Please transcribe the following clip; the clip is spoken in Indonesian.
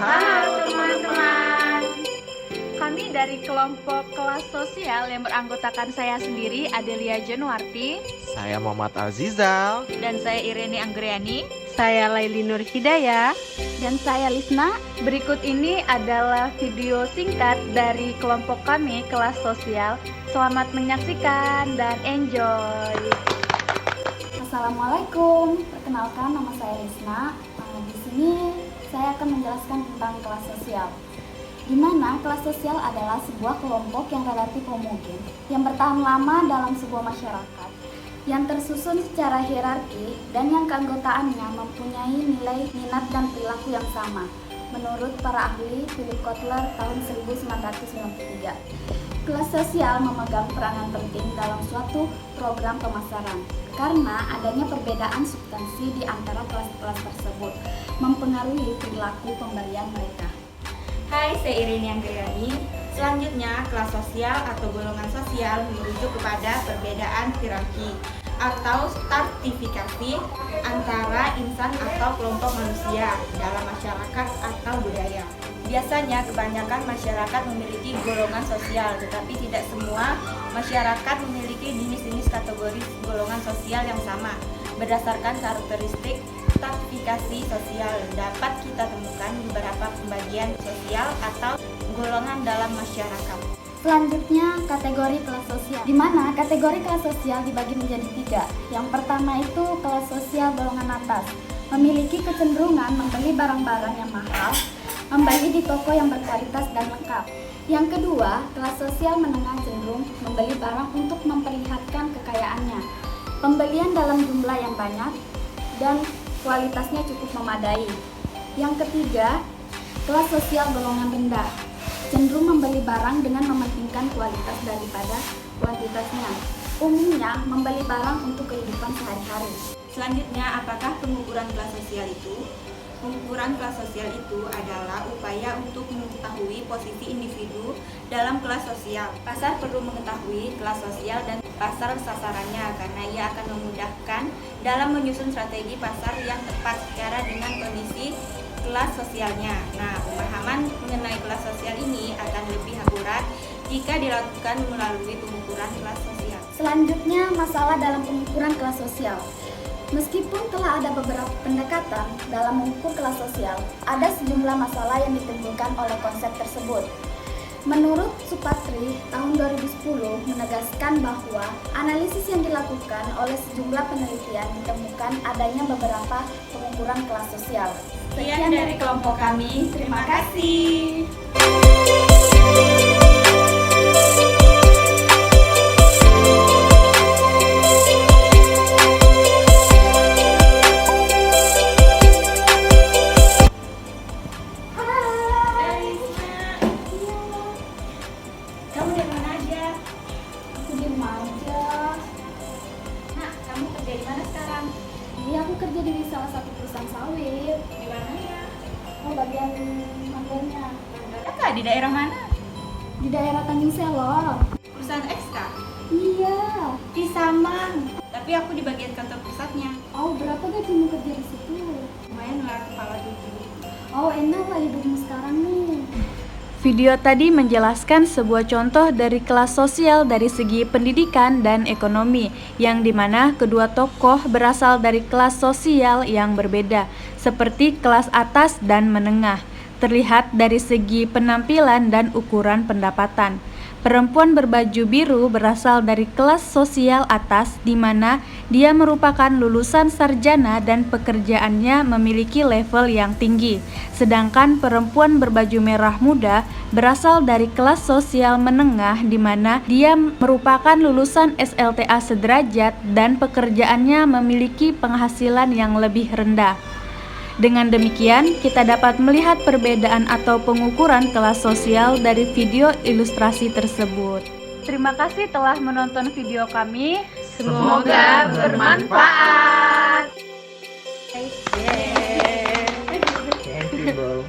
Halo teman-teman. Kami dari kelompok kelas sosial yang beranggotakan saya sendiri, Adelia Januarti. Saya Muhammad Azizal. Dan saya Irene Anggriani. Saya Laili Nur Hidayah. Dan saya Lisna. Berikut ini adalah video singkat dari kelompok kami kelas sosial. Selamat menyaksikan dan enjoy. Assalamualaikum. Perkenalkan, nama saya Lisna. Di sini saya akan menjelaskan tentang kelas sosial. Di mana kelas sosial adalah sebuah kelompok yang relatif homogen, yang bertahan lama dalam sebuah masyarakat, yang tersusun secara hierarki dan yang keanggotaannya mempunyai nilai, minat, dan perilaku yang sama. Menurut para ahli Philip Kotler tahun 1993, kelas sosial memegang peranan penting dalam suatu program pemasaran karena adanya perbedaan substansi di antara kelas-kelas tersebut mempengaruhi perilaku pemberian mereka. Hai, saya Irene Anggriani. Selanjutnya, kelas sosial atau golongan sosial merujuk kepada perbedaan hierarki atau stratifikasi antara insan atau kelompok manusia dalam masyarakat atau budaya. Biasanya kebanyakan masyarakat memiliki golongan sosial, tetapi tidak semua masyarakat memiliki jenis-jenis kategori golongan sosial yang sama. Berdasarkan karakteristik stratifikasi sosial, dapat kita temukan beberapa pembagian sosial atau golongan dalam masyarakat. Selanjutnya, kategori kelas sosial, di mana kategori kelas sosial dibagi menjadi 3. Yang pertama itu kelas sosial golongan atas, memiliki kecenderungan membeli barang-barang yang mahal, membeli di toko yang berkualitas dan lengkap. Yang kedua, kelas sosial menengah cenderung membeli barang untuk memperlihatkan kekayaannya, pembelian dalam jumlah yang banyak, dan kualitasnya cukup memadai. Yang ketiga, kelas sosial golongan rendah, cenderung membeli barang dengan mementingkan kualitas daripada kuantitasnya. Umumnya membeli barang untuk kehidupan sehari-hari. Selanjutnya, apakah pengukuran kelas sosial itu? Pengukuran kelas sosial itu adalah upaya untuk mengetahui posisi individu dalam kelas sosial. Pasar perlu mengetahui kelas sosial dan pasar sasarannya karena ia akan memudahkan dalam menyusun strategi pasar yang tepat secara dengan kondisi kelas sosialnya. Nah, pemahaman mengenai kelas sosial ini akan lebih akurat jika dilakukan melalui pengukuran kelas sosial. Selanjutnya, masalah dalam pengukuran kelas sosial. Meskipun telah ada beberapa pendekatan dalam mengukur kelas sosial, ada sejumlah masalah yang ditimbulkan oleh konsep tersebut. Menurut Supatri tahun 2010 menegaskan bahwa analisis yang dilakukan oleh sejumlah penelitian ditemukan adanya beberapa pengukuran kelas sosial. Sekian dari kelompok kami, terima kasih. Kamu dari mana aja? Aku di rumah aja. Nah, kamu kerja di mana sekarang? Iya, aku kerja di salah satu perusahaan sawit. Di mana ya? Oh, bagian mangganya. Kakak di daerah mana? Di daerah Tanjung Selor. Perusahaan XK? Iya. Di Saman. Tapi aku di bagian kantor pusatnya. Oh, berapa gajimu kerja di situ? Lumayan lah, kepala 7. Oh, enak lah hidupmu sekarang nih. Video tadi menjelaskan sebuah contoh dari kelas sosial dari segi pendidikan dan ekonomi, yang dimana kedua tokoh berasal dari kelas sosial yang berbeda, seperti kelas atas dan menengah. Terlihat dari segi penampilan dan ukuran pendapatan. Perempuan berbaju biru berasal dari kelas sosial atas, di mana dia merupakan lulusan sarjana dan pekerjaannya memiliki level yang tinggi. Sedangkan perempuan berbaju merah muda berasal dari kelas sosial menengah, di mana dia merupakan lulusan SLTA sederajat dan pekerjaannya memiliki penghasilan yang lebih rendah. Dengan demikian, kita dapat melihat perbedaan atau pengukuran kelas sosial dari video ilustrasi tersebut. Terima kasih telah menonton video kami. Semoga bermanfaat. Thank you, bro.